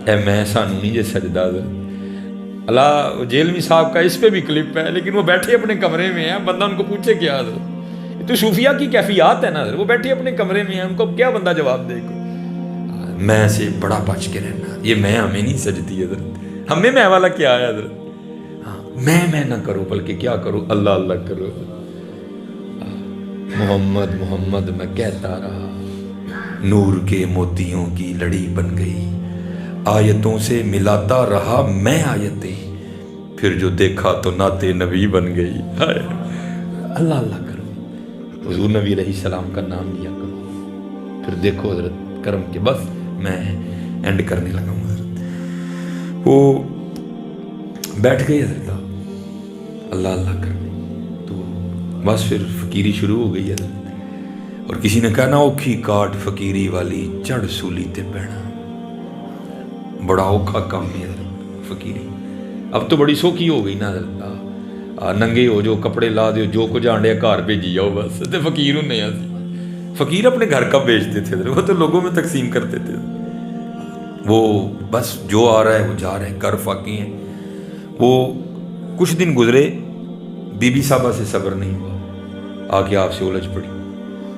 اے میں سانو نہیں جے سجدہ اللہ جیلوی صاحب کا اس پہ بھی کلپ ہے، لیکن وہ بیٹھے اپنے کمرے میں ہیں، بندہ ان کو پوچھے کیا حضرت، تو صوفیہ کی کیفیات ہے نا حضرت، وہ بیٹھے اپنے کمرے میں ہیں، ان کو کیا بندہ جواب دے گا؟ میں سے بڑا بچ کے رہنا، یہ میں ہمیں نہیں سجتی حضرت، ہمیں میں والا کیا ہے حضرت؟ میں نہ کرو بلکہ کیا کرو، اللہ اللہ کرو۔ محمد محمد میں کہتا رہا، نور کے موتیوں کی لڑی بن گئی، آیتوں سے ملاتا رہا میں آیتیں، پھر جو دیکھا تو نعت نبی بن گئی۔ اللہ اللہ کرو، حضور نبی علیہ السلام کا نام لیا کرو، پھر دیکھو حضرت کرم کے۔ بس میں اینڈ کرنے لگا ہوں حضرت۔ وہ بیٹھ گئے حضرت اللہ اللہ کرنے، تو بس پھر فقیری شروع ہو گئی حضرت، اور کسی نے کہا نا اوکھی کاٹ فقیری والی چڑھ سولی تے بہنا، بڑا اوکھا کام ہے حضرت فقیری، اب تو بڑی سوکھی ہو گئی نا حضرت، ننگے ہو جو کپڑے لا دیو جو کچھ آنڈے گھر بھیجی جاؤ بس، تے فقیر ہونے ہیں۔ فقیر اپنے گھر کا بیچتے تھے حضرت، وہ تو لوگوں میں تقسیم کرتے تھے، وہ بس جو آ رہا ہے وہ جا رہے ہیں، کر فاقی ہیں۔ وہ کچھ دن گزرے، بی بی صاحبہ سے صبر نہیں ہوا، آ کے آپ سے الجھ پڑی،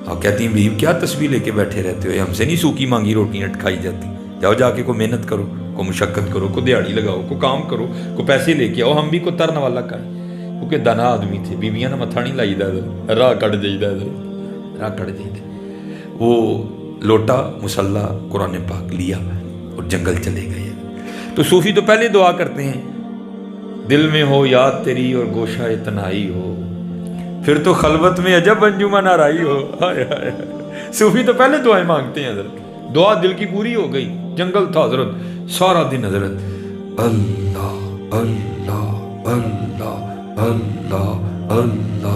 آپ کہتی ہیں بیوی کیا تسبیح لے کے بیٹھے رہتے ہو، ہم سے نہیں سوکھی مانگی روٹیاں کھائی جاتی، جاؤ جا کے کوئی محنت کرو، کوئی مشقت کرو، کوئی دیہڑی لگاؤ، کوئی کام کرو، کوئی پیسے لے کے آؤ، ہم بھی کوئی ترن والا کریں، کیونکہ دانا آدمی تھے، بیویاں نے متھا نہیں لائی دا، راہ کٹ جائیدا، راہ کٹ جائیدا۔ وہ لوٹا مسلح قرآن پاک لیا اور جنگل چلے گئے۔ تو صوفی تو پہلے دعا کرتے ہیں، دل میں ہو یاد تیری اور گوشہ تنہائی ہو، پھر تو خلوت میں عجب انجمن آرائی ہو۔ صوفی تو پہلے دعائیں مانگتے ہیں حضرت، دعا دل کی پوری ہو گئی، جنگل تھا حضرت، سارا دن حضرت اللہ اللہ اللہ اللہ اللہ اللہ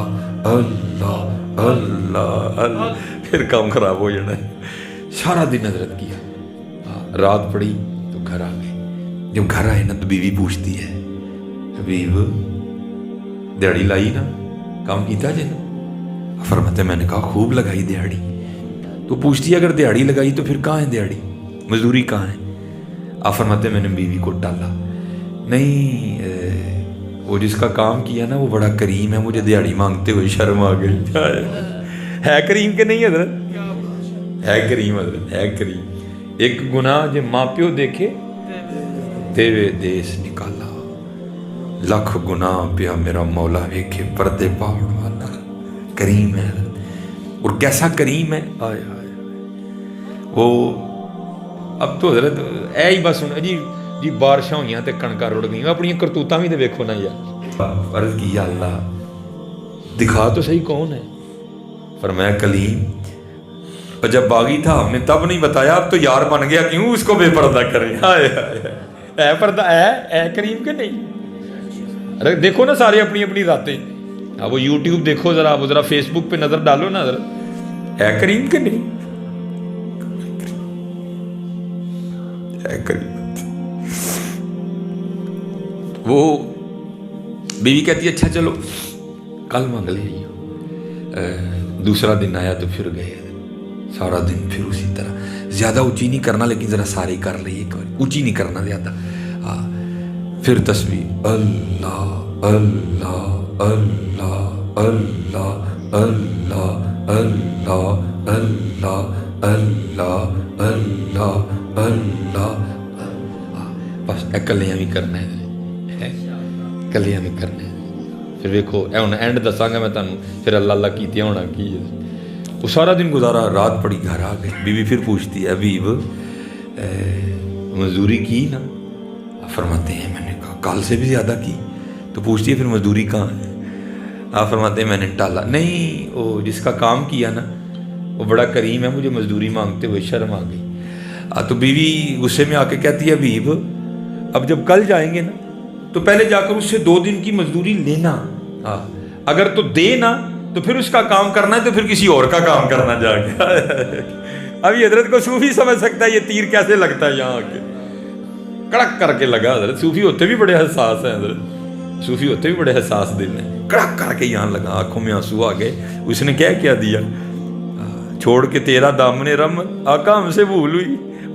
اللہ اللہ، پھر کام خراب ہو جانا ہے۔ سارا دن حضرت کیا، رات پڑی تو گھر آ گئے۔ جب گھر آئے نا تو بیوی پوچھتی ہے، حبیب دیہڑی لائی نا، کام کیتا جی نا؟ فرماتے میں نے کہا خوب لگائی دیہڑی۔ تو پوچھتی ہے اگر دیہڑی لگائی تو پھر کہاں ہے دیہڑی، مزدوری کہاں ہے؟ آپ فرماتے میں نے بیوی کو ڈالا، نہیں وہ جس کا کام کیا نا وہ بڑا کریم ہے، مجھے دیہڑی مانگتے ہوئے شرم آ گئی۔ ہے کریم کہ نہیں حضرت؟ ہے کریم حضرت، ہے کریم۔ ایک گناہ جو ماں پیو دیکھے تیرے دیس نکالا، لکھ گناہ پیا میرا مولا ویکھے پردے پاڑ والا، کریم ہے حضرت۔ اور کیسا کریم ہے، آئے آئے وہ اب تو حضرت اے ہی بس ہوں جی بارشاں ہوئیاں تے کنکاں رڑ گئیں، اپنی کرتوتاں بھی تے ویکھو نا یار۔ عرض کی یا اللہ دکھا تو صحیح کون ہے؟ فرمایا کلیم، اور جب باغی تھا ہم نے تب نہیں بتایا، اب تو یار بن گیا کیوں اس کو بے پردہ کریں؟ ہائے ہائے اے پردہ اے کریم کہ نہیں؟ ارے دیکھو نا سارے اپنی اپنی ذاتیں، اب وہ یوٹیوب دیکھو ذرا، وہ ذرا فیس بک پہ نظر ڈالو نا ذرا، اے کریم کہ نہیں؟ اے کریم۔ وہ بیوی کہتی ہے اچھا چلو کل مانگ لے آئیو۔ دوسرا دن آیا تو پھر گئے، سارا دن پھر اسی طرح، زیادہ اونچی نہیں کرنا لیکن ذرا ساری کر لی، ایک بار اونچی نہیں کرنا زیادہ، پھر تسبیح اللہ اللہ اللہ اللہ اللہ اللہ اللہ اللہ اللہ اللہ، بس کلیاں بھی کرنا ہے، کلیاں بھی کرنا ہے۔ پھر ویکھو اے ہن اینڈ دساں گا میں تانوں، پھر اللہ اللہ کیتیاں ہونا کی ہے۔ وہ سارا دن گزارا، رات پڑی گھر آ گئے، بیوی پھر پوچھتی ہے حبیب مزدوری کی نا؟ فرماتے ہیں میں نے کہا کل سے بھی زیادہ کی۔ تو پوچھتی ہے پھر مزدوری کہاں ہے؟ آپ فرماتے ہیں میں نے ٹالا، نہیں وہ جس کا کام کیا نا وہ بڑا کریم ہے، مجھے مزدوری مانگتے ہوئے شرم آ گئی۔ تو بیوی غصے میں آ کے کہتی ہے حبیب اب جب کل جائیں گے نا تو پہلے جا کر اس سے 2 دن کی مزدوری لینا، اگر تو دے نا تو پھر اس کا کام کرنا ہے، تو پھر کسی اور کا کام کرنا جا کے۔ اب یہ حضرت کو صوفی سمجھ سکتا ہے یہ تیر کیسے لگتا ہے، یہاں آ کے کڑک کر کے لگا۔ حضرت صوفی ہوتے بھی بڑے حساس ہیں، حضرت صوفی ہوتے بھی بڑے حساس دل ہیں، کڑک کر کے یہاں لگا، آنکھوں میں آنسو آ گئے۔ اس نے کیا دیا، چھوڑ کے تیرا دامن رحمت آقا ہم سے بھول ہوئی،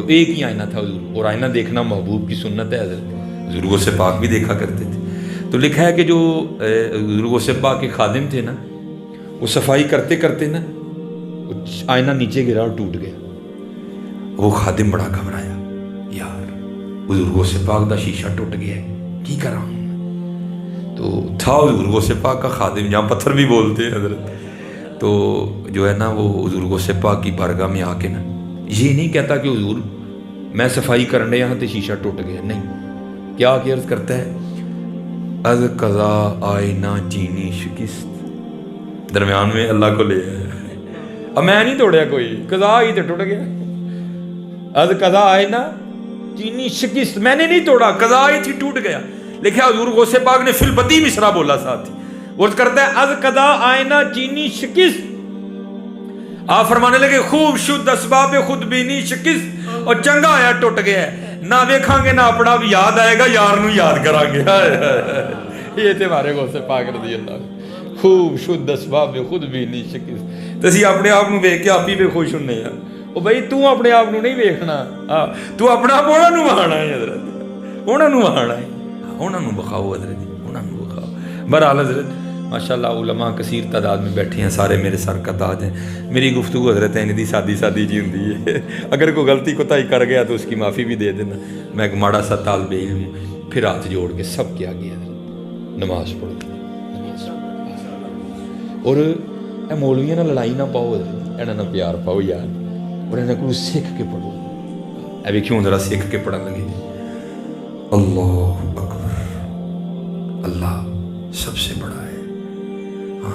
تو ایک ہی آئینہ تھا حضور، اور آئینہ دیکھنا محبوب کی سنت ہے حضرت، حضور غوث پاک بھی دیکھا کرتے تھے۔ تو لکھا ہے کہ جو حضور غوث پاک کے خادم تھے نا، وہ صفائی کرتے کرتے نا آئینہ نیچے گرا اور ٹوٹ گیا۔ وہ خادم بڑا گھبرایا، یار حضور غوث پاک دا شیشہ ٹوٹ گیا ہے، کی کراں؟ تو تھا حضور غوث پاک کا خادم، جہاں پتھر بھی بولتے ہیں حضرت، تو جو ہے نا وہ حضور غوث پاک کی بارگاہ میں آ کے نا یہ نہیں کہتا کہ حضور میں صفائی کرنے یہاں تے شیشہ ٹوٹ گیا، نہیں، کیا کہ عرض کرتا ہے از قضا آئینہ چینی شکست، درمیان میں اللہ کو لے آیا، اب میں نہیں توڑیا کوئی، قضا ہی تو ٹوٹ گیا، از قضا آئینہ چینی شکست، میں نے نہیں توڑا، قضا ہی تھی ٹوٹ گیا۔ لکھا حضور غوث پاک نے فی البدی مصرع بولا ساتھ ہی، وہ کرتا ہے از قضا آئینہ چینی شکست، آپ فرمانے لگے خوب شد اسباب خود بینی شکست، اور چنگا آیا ٹوٹ گیا ہے، نہ ویکھاں گے نہ اپنا بھی یاد آئے گا، یار نو یاد کران گے۔ یہ تھے ہمارے غوث پاک رضی اللہ عنہ، خوب شد اسباب خود بینی شکست۔ تو اسی اپنے آپ نو ویکھ کے آپ ہی بے خوش ہونے ہیں، او بھائی تو اپنے آپ نو نہیں ویکھنا، تو اپنا آپ انہاں نو وہانا ہے حضرت، انہاں نو وہانا ہے، انہاں نو بخاؤ حضرت، انہاں نو بخاؤ۔ بہرحال حضرت ماشاءاللہ علماء کثیر تعداد میں بیٹھے ہیں، سارے میرے سر کا تاج ہیں، میری گفتگو حضرت ہے دی سادی سادی جی ہوندی ہے، اگر کوئی غلطی کوتاہی کر گیا تو اس کی معافی بھی دے دینا، میں ایک ماڑا سا طالب علم ہوں۔ پھر ہاتھ جوڑ کے سب کے آگے نماز پڑھو، اور اے مولویاں نہ لڑائی نہ پاؤ حضرت، انہاں نہ پیار پاؤ یار، اور انہاں کو سیکھ کے پڑھو۔ اے ویکھیوں ذرا سیکھ کے پڑھن لگے، اللہ اکبر، اللہ سب سے بڑا ہے۔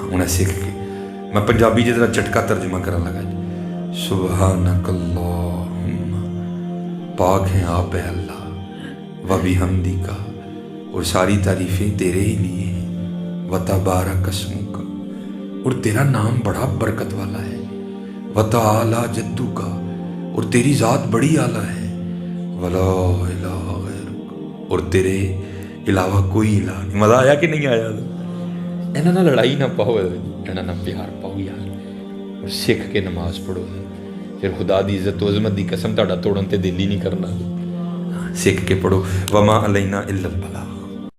انہیں سیکھ کے میں پنجابی جتنا چٹکا ترجمہ کرنے لگا جی، سبحانک اللہم، پاک ہیں آپ ہے اللہ، و بحمدک، اور ساری تعریفیں تیرے ہی لیے ہیں، و تبارک اسمک، اور تیرا نام بڑا برکت والا ہے، و تعالی جدک، اور تیری ذات بڑی اعلیٰ ہے، ولا الہ غیرک، اور تیرے علاوہ کوئی الہ نہیں۔ مزہ آیا کہ نہیں آیا؟ انہاں نہ لڑائی نہ پاؤ، انہاں نہ پیار پاؤ یار، اور سکھ کے نماز پڑھو، پھر خدا دی عزت و عظمت دی قسم تہاڈا توڑن تے دل ہی نہیں کرنا، سکھ کے پڑھو۔ وما علینا الا البلاغ۔